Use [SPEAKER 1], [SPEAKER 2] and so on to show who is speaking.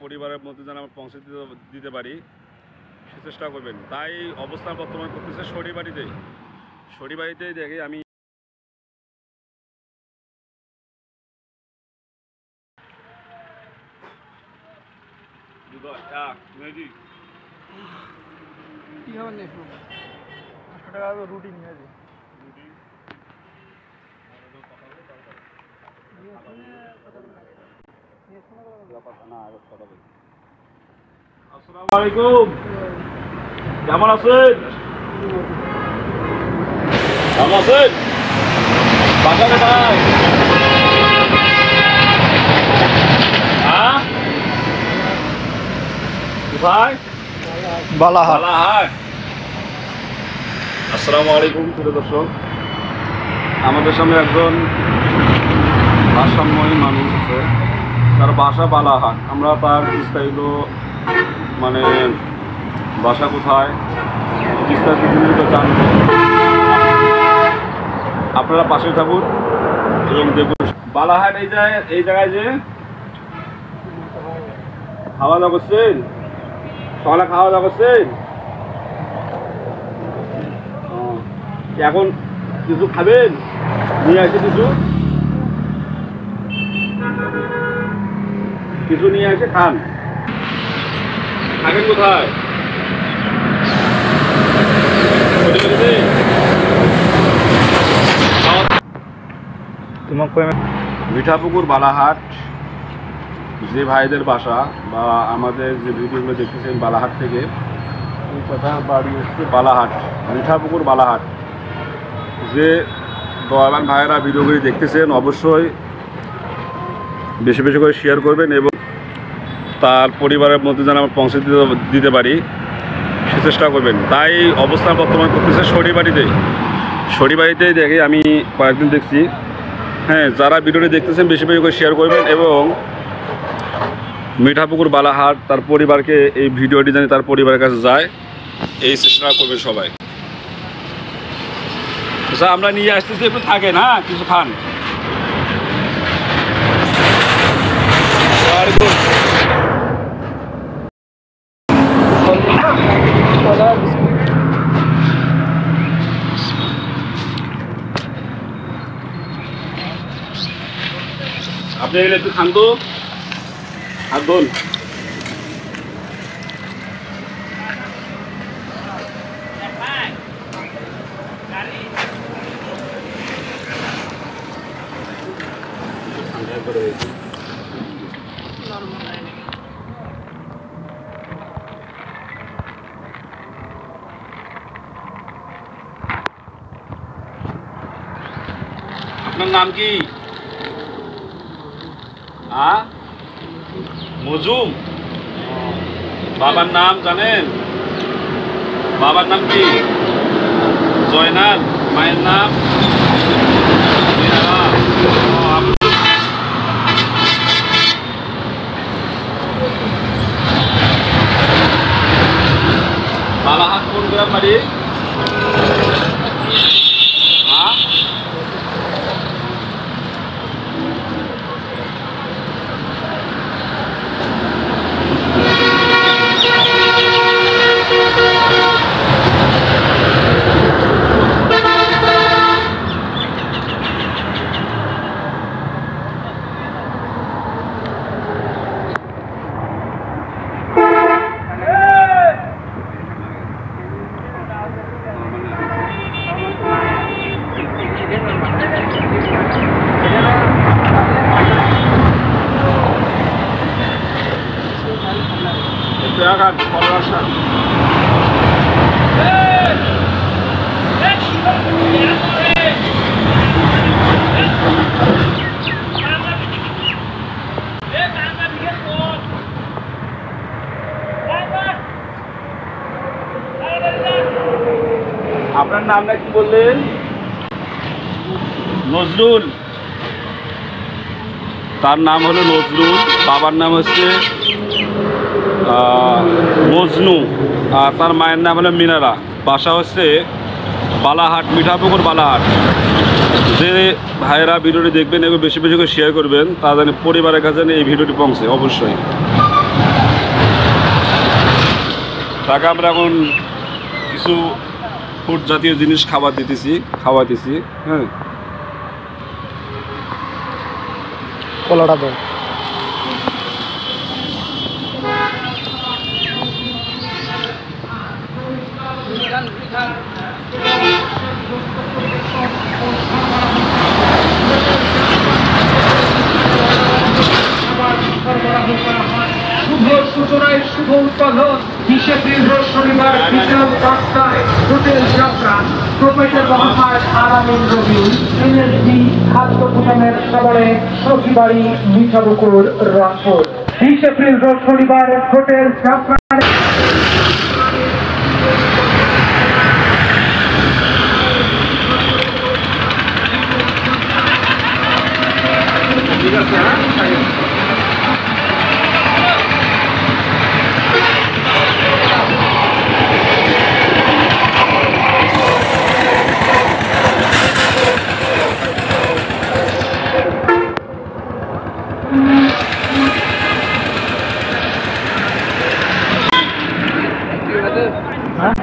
[SPEAKER 1] পরিবারের মধ্যে যেন আমরা পৌঁছে দিতে পারি সে চেষ্টা করবেন। তাই অবস্থান বর্তমান করতেছে শরীবাড়িতেই দেখি আমি
[SPEAKER 2] রুটি নিয়ে আছে
[SPEAKER 1] আসসালামু আলাইকুম, কেমন আছেন? কেমন আছেন? বাসা কোথায়? কোথায়? বালাহাট। আসসালামু আলাইকুম প্রিয় দর্শক, আমাদের সামনে একজন ভারসাম্যহীন মানুষ আছে, তার বাসা বালাহাট। আমরা তার বিস্তারিত মানে বাসা কোথায় বিস্তারিত জানব। আপনারা পাশে থাকুন এবং দেখুন বালাহাট এই জায়গায় যে খাওয়া দাওয়া করছেন, সকালে খাওয়া দাওয়া করছেন, এখন কিছু খাবেন? নিয়ে আসে কিছু নিয়ে এসে খান। থাকেন কোথায়? মিঠাপুকুর বালাহাট যে ভাইদের বাসা বা আমাদের যে ভিডিওগুলো দেখতেছেন বালাহাট থেকে, এই কথা বাড়ি হচ্ছে বালাহাট, মিঠাপুকুর বালাহাট। যে দয়াবান ভাইয়েরা ভিডিওগুলি দেখতেছেন অবশ্যই বেশি বেশি করে শেয়ার করবেন এবং তার পরিবারের মধ্যে যেন আমরা পৌঁছে দিতে পারি সে চেষ্টা করবেন। তাই অবস্থান বর্তমান করতেছে শরীবাড়িতেই দেখি আমি কয়েকদিন দেখছি। হ্যাঁ, যারা ভিডিওটি দেখতেছেন বেশি বেশি করে শেয়ার করবেন এবং মিঠাপুকুর বালাহাট তার পরিবারকে এই ভিডিওটি জানি তার পরিবারের কাছে যায় এই চেষ্টা করবেন সবাই। আচ্ছা, আমরা নিয়ে আসতেছি, একটু থাকে না কিছু খান। আপনি এলে একটু খান তো, হাত ধোন। আপনার নাম কি? মজুম। বাবার নাম জানেন? বাবার নাম কি? জয়নাল। মায়ের নাম? বালাহাট কোন গ্রাম বাড়ি? আপনার নামটা কি বললেন? নজরুল। তার নাম হলো নজরুল, বাবার নাম হচ্ছে মজনু, আর তার মায়ের নাম হলো মিনারা। বাসা হচ্ছে বালাহাট, মিঠাপুকুর বালাহাট। যে ভাইয়েরা ভিডিওটি দেখবেন এবং বেশি বেশি করে শেয়ার করবেন তা জানি পরিবারের কাছে এই ভিডিওটি পৌঁছে অবশ্যই। তাকে আমরা এখন কিছু ফুড জাতীয় জিনিস খাওয়াইতেছি। হ্যাঁ,
[SPEAKER 2] কলাটা দেন।
[SPEAKER 3] শুভ সূচনায় শুভ উদ্বোধন 20 এপ্রিল রোজ শনিবার বিকেল 5টায় হোটেল যাত্রা প্রোপাইটার মোহাম্মদ আরামিন রবিউল এনএসডি খাদ্য গুদামের সামনে সখীবাড়ি মিঠাপুকুর রংপুর 20 এপ্রিল রোজ শনিবার হোটেল যাত্রা।
[SPEAKER 1] ঠিক আছে। হ্যাঁ।